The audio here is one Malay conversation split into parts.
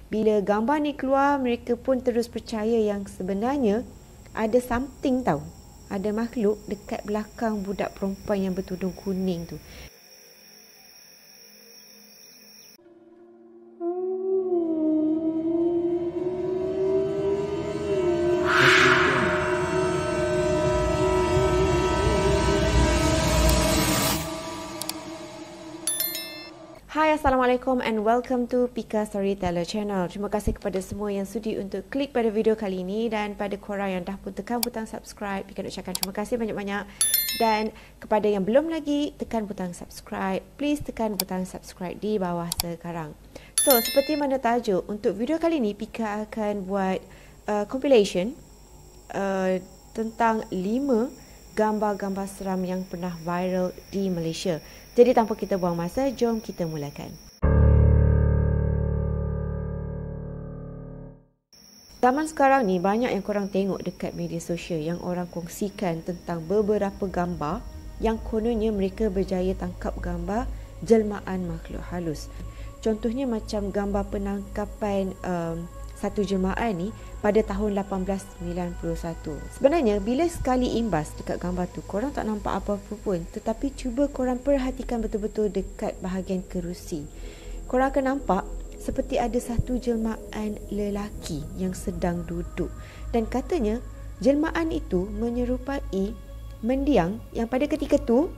Bila gambar ni keluar, mereka pun terus percaya yang sebenarnya ada something tau. Ada makhluk dekat belakang budak perempuan yang bertudung kuning tu. Hai, Assalamualaikum and welcome to Pika Storyteller Channel. Terima kasih kepada semua yang sudi untuk klik pada video kali ini, dan pada korang yang dah pun tekan butang subscribe, Pika nak ucapkan terima kasih banyak-banyak. Dan kepada yang belum lagi tekan butang subscribe, please tekan butang subscribe di bawah sekarang. So, seperti mana tajuk, untuk video kali ini Pika akan buat compilation tentang 5 gambar-gambar seram yang pernah viral di Malaysia. Jadi tanpa kita buang masa, jom kita mulakan. Zaman sekarang ni banyak yang korang tengok dekat media sosial yang orang kongsikan tentang beberapa gambar yang kononnya mereka berjaya tangkap gambar jelmaan makhluk halus. Contohnya macam gambar penangkapan satu jelmaan ni pada tahun 1891. Sebenarnya bila sekali imbas dekat gambar tu, korang tak nampak apa-apa pun, tetapi cuba korang perhatikan betul-betul dekat bahagian kerusi. Korang akan nampak seperti ada satu jelmaan lelaki yang sedang duduk, dan katanya jelmaan itu menyerupai mendiang yang pada ketika tu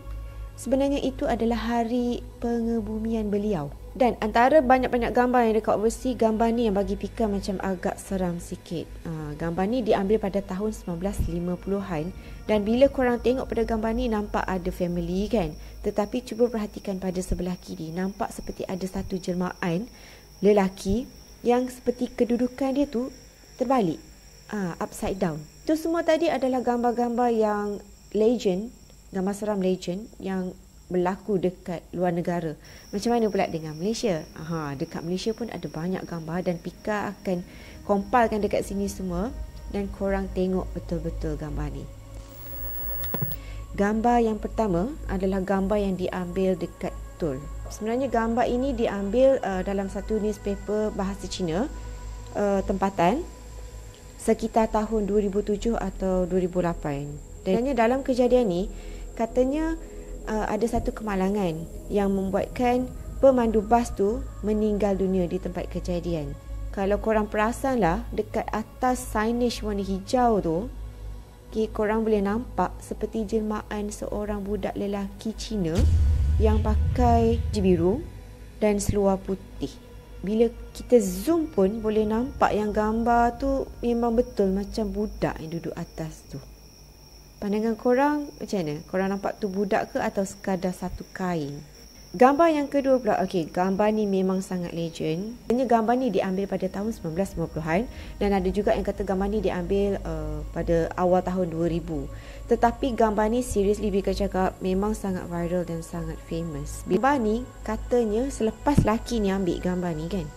sebenarnya itu adalah hari pengebumian beliau. Dan antara banyak-banyak gambar yang dekat overseas, gambar ni yang bagi Pika macam agak seram sikit. Gambar ni diambil pada tahun 1950-an, dan bila korang tengok pada gambar ni nampak ada family kan. Tetapi cuba perhatikan pada sebelah kiri, nampak seperti ada satu jelmaan lelaki yang seperti kedudukan dia tu terbalik, upside down. Itu semua tadi adalah gambar-gambar yang legend, gambar seram legend yang berlaku dekat luar negara. Macam mana pula dengan Malaysia? Dekat Malaysia pun ada banyak gambar, dan Pika akan compilkan dekat sini semua, dan korang tengok betul-betul gambar ni. Gambar yang pertama adalah gambar yang diambil dekat Tul. Sebenarnya gambar ini diambil dalam satu newspaper bahasa Cina tempatan sekitar tahun 2007 atau 2008. Dan dalam kejadian ni katanya ada satu kemalangan yang membuatkan pemandu bas tu meninggal dunia di tempat kejadian. Kalau korang perasan lah, dekat atas signage warna hijau tu, korang boleh nampak seperti jelmaan seorang budak lelaki Cina yang pakai baju biru dan seluar putih. Bila kita zoom pun boleh nampak yang gambar tu memang betul macam budak yang duduk atas tu. Pandangan korang macam mana? Korang nampak tu budak ke atau sekadar satu kain? Gambar yang kedua pula, gambar ni memang sangat legend. Gambar ni diambil pada tahun 1950-an, dan ada juga yang kata gambar ni diambil pada awal tahun 2000. Tetapi gambar ni seriously Pika cakap memang sangat viral dan sangat famous. Gambar ni katanya selepas laki ni ambil gambar ni kan,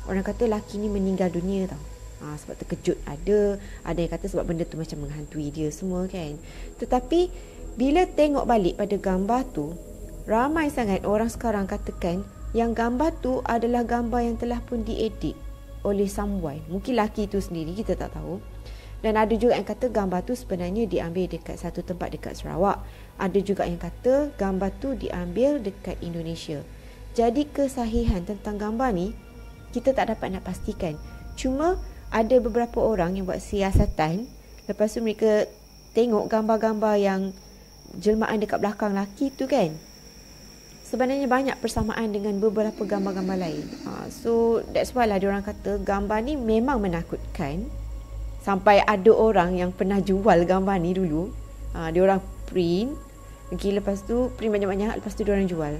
orang kata laki ni meninggal dunia tau. Sebab terkejut, ada yang kata sebab benda tu macam menghantui dia semua kan. Tetapi bila tengok balik pada gambar tu, ramai sangat orang sekarang katakan yang gambar tu adalah gambar yang telah pun diedit oleh someone. Mungkin laki tu sendiri, kita tak tahu. Dan ada juga yang kata gambar tu sebenarnya diambil dekat satu tempat dekat Sarawak. Ada juga yang kata gambar tu diambil dekat Indonesia. Jadi kesahihan tentang gambar ni kita tak dapat nak pastikan. Cuma ada beberapa orang yang buat siasatan, lepas tu mereka tengok gambar-gambar yang jelmaan dekat belakang laki tu kan, sebenarnya banyak persamaan dengan beberapa gambar-gambar lain. So that's why lah diorang kata gambar ni memang menakutkan. Sampai ada orang yang pernah jual gambar ni dulu. Diorang print, lepas tu print banyak-banyak, lepas tu diorang jual.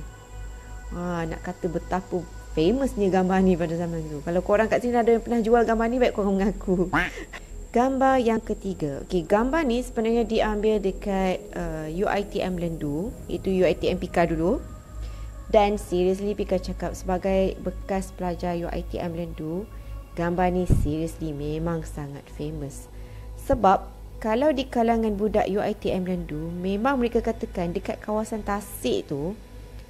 Nak kata betapa famousnya gambar ni pada zaman tu. Kalau korang kat sini ada yang pernah jual gambar ni, baik korang mengaku. Gambar yang ketiga. Gambar ni sebenarnya diambil dekat UiTM Lendu. Itu UiTM Pika dulu. Dan seriously Pika cakap sebagai bekas pelajar UiTM Lendu, gambar ni seriously memang sangat famous. Sebab kalau di kalangan budak UiTM Lendu, memang mereka katakan dekat kawasan Tasik tu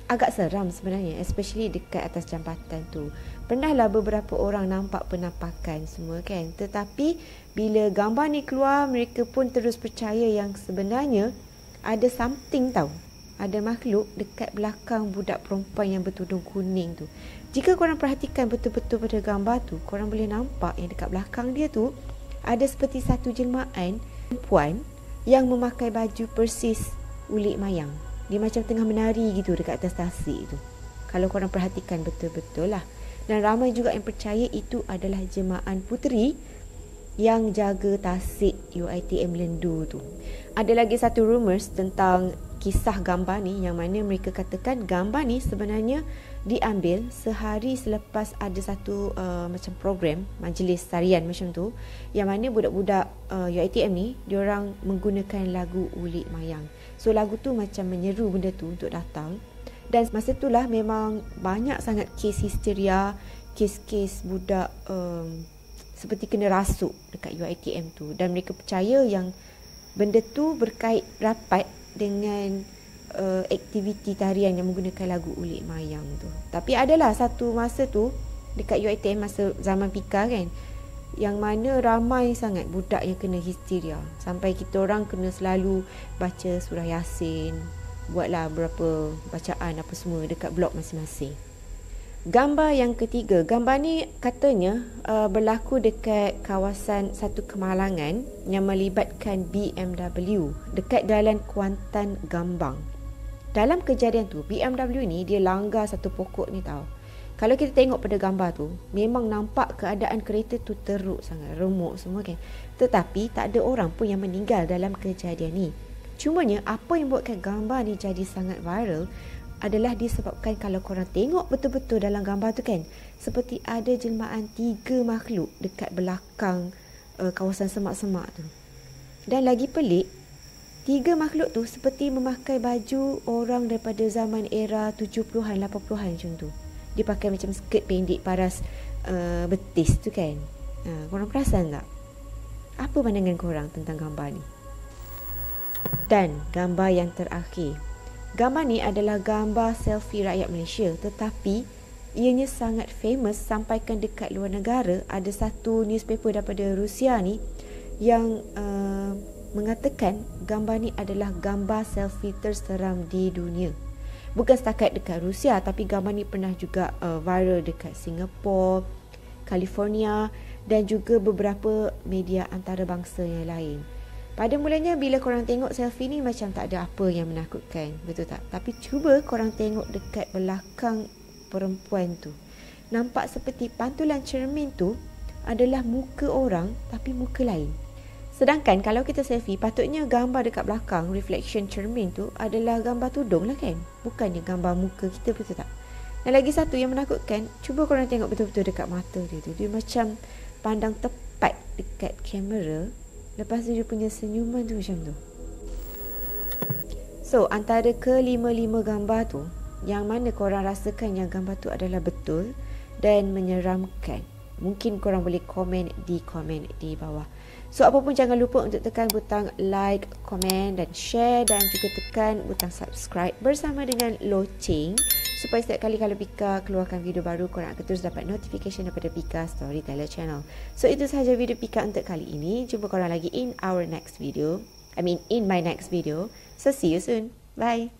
agak seram sebenarnya, especially dekat atas jambatan tu. Pernahlah beberapa orang nampak penampakan semua kan. Tetapi bila gambar ni keluar, mereka pun terus percaya yang sebenarnya ada something tau. Ada makhluk dekat belakang budak perempuan yang bertudung kuning tu. Jika korang perhatikan betul-betul pada gambar tu, korang boleh nampak yang dekat belakang dia tu ada seperti satu jelmaan perempuan yang memakai baju persis ulik mayang. Dia macam tengah menari gitu dekat atas tasik tu. Kalau korang perhatikan betul-betul lah. Dan ramai juga yang percaya itu adalah jemaah puteri yang jaga tasik UiTM Lendu tu. Ada lagi satu rumors tentang kisah gambar ni, yang mana mereka katakan gambar ni sebenarnya diambil sehari selepas ada satu macam program majlis tarian macam tu, yang mana budak-budak UiTM ni diorang menggunakan lagu Ulik Mayang. So lagu tu macam menyeru benda tu untuk datang. Dan masa itulah memang banyak sangat kes histeria, kes-kes budak seperti kena rasuk dekat UiTM tu. Dan mereka percaya yang benda tu berkait rapat dengan aktiviti tarian yang menggunakan lagu Ulik Mayang tu. Tapi adalah satu masa tu dekat UiTM, masa zaman PIKA kan, yang mana ramai sangat budak yang kena histeria. Sampai kita orang kena selalu baca surah Yasin, buatlah beberapa bacaan apa semua dekat blog masing-masing. Gambar yang ketiga, gambar ni katanya berlaku dekat kawasan satu kemalangan yang melibatkan BMW dekat Jalan Kuantan Gambang. Dalam kejadian tu, BMW ni dia langgar satu pokok ni tau. Kalau kita tengok pada gambar tu, memang nampak keadaan kereta tu teruk sangat, remuk semua kan. Tetapi tak ada orang pun yang meninggal dalam kejadian ni. Cumanya apa yang buatkan gambar ni jadi sangat viral adalah disebabkan kalau korang tengok betul-betul dalam gambar tu kan, seperti ada jelmaan 3 makhluk dekat belakang kawasan semak-semak tu. Dan lagi pelik, 3 makhluk tu seperti memakai baju orang daripada zaman era 70-an, 80-an macam tu. Dia pakai macam skirt pendek paras betis tu kan. Korang perasan tak? Apa pandangan korang tentang gambar ni? Dan gambar yang terakhir. Gambar ni adalah gambar selfie rakyat Malaysia, tetapi ianya sangat famous sampaikan dekat luar negara. Ada satu newspaper daripada Rusia ni yang mengatakan gambar ni adalah gambar selfie terseram di dunia. Bukan setakat dekat Rusia, tapi gambar ni pernah juga viral dekat Singapura, California dan juga beberapa media antarabangsa yang lain. Pada mulanya bila korang tengok selfie ni macam tak ada apa yang menakutkan, betul tak? Tapi cuba korang tengok dekat belakang perempuan tu. Nampak seperti pantulan cermin tu adalah muka orang tapi muka lain. Sedangkan kalau kita selfie, patutnya gambar dekat belakang, reflection cermin tu adalah gambar tudung lah kan? Bukannya gambar muka kita, betul tak? Dan lagi satu yang menakutkan, cuba korang tengok betul-betul dekat mata dia tu. Dia macam pandang tepat dekat kamera. Lepas tu dia punya senyuman tu macam tu. So, antara ke-5 gambar tu, yang mana korang rasakan yang gambar tu adalah betul dan menyeramkan? Mungkin korang boleh komen di bawah. So, apa pun jangan lupa untuk tekan butang like, komen dan share, dan juga tekan butang subscribe bersama dengan loceng, supaya setiap kali kalau Pika keluarkan video baru, korang akan terus dapat notification daripada Pika Storyteller Channel. So, itu sahaja video Pika untuk kali ini. Jumpa korang lagi in my next video. So, see you soon. Bye.